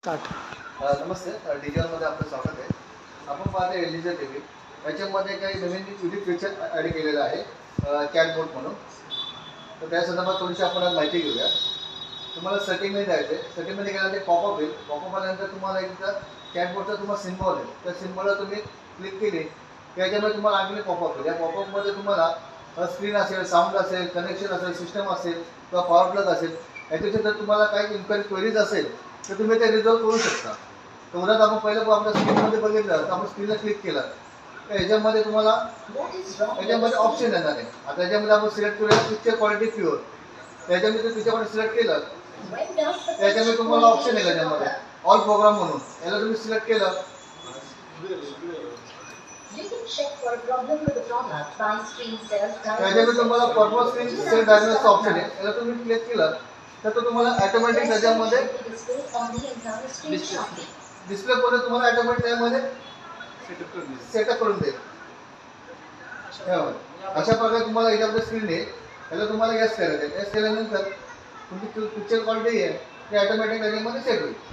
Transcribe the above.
Start. नमस्ते. डिजिटलमध्ये आपलं स्वागत आहे. आपण पाहतो LGचा टीव्ही. याच्यामध्ये काही नवीन युनिक फीचर ॲड केलेलं आहे, चॅटबॉट म्हणून. तर त्या संदर्भात थोडीशी आपण आज माहिती घेऊया. तुम्हाला सेटिंगमध्ये जायचं आहे. सेटिंगमध्ये गेल्यानंतर पॉपअप येईल. पॉपअप आल्यानंतर तुम्हाला एकदा चॅटबॉटचा तुम्हाला सिम्बॉल आहे, त्या सिम्बॉलला तुम्ही क्लिक केली की याच्यामध्ये तुम्हाला आणखी पॉपअप येईल. या पॉपअपमध्ये तुम्हाला स्क्रीन असेल, साऊंड असेल, कनेक्शन असेल, सिस्टम असेल किंवा पॉवर प्लग असेल, याच्याविषयी जर तुम्हाला काही इन्क्वायरी क्वेरीज असेल तर तुम्ही ते रिझॉल्व करू शकता. तर उदाहरणार्थ आपण पहिलं आपल्या स्क्रीनमध्ये बघितलं तर आपण स्क्रीनला क्लिक केलं तर याच्यामध्ये तुम्हाला याच्यामध्ये ऑप्शन येणार आहे. आता याच्यामध्ये आपण सिलेक्ट करूया पिक्चर क्वालिटी प्युअर. त्याच्यामध्ये त्याच्यामध्ये सिलेक्ट केलं त्याच्यामध्ये तुम्हाला ऑप्शन आहे त्याच्यामध्ये ऑल प्रोग्राम म्हणून. याला तुम्ही सिलेक्ट केलं त्याच्यामध्ये तुम्हाला पर्पज स्क्रीन सेट डायग्नोसचा ऑप्शन आहे. याला तुम्ही क्लिक केलं तर तो तुम्हाला ऑटोमॅटिक त्याच्यामध्ये डिस्प्ले करून तुम्हाला ऑटोमॅटिक त्यामध्ये सेटअप करून देईल. अशा प्रकारे तुम्हाला याच्यामध्ये स्क्रीन आहे. याला तुम्हाला यस करायचं आहे. यस केल्यानंतर तुमची पिक्चर क्वालिटी आहे ते ऑटोमॅटिक त्याच्यामध्ये सेट होईल.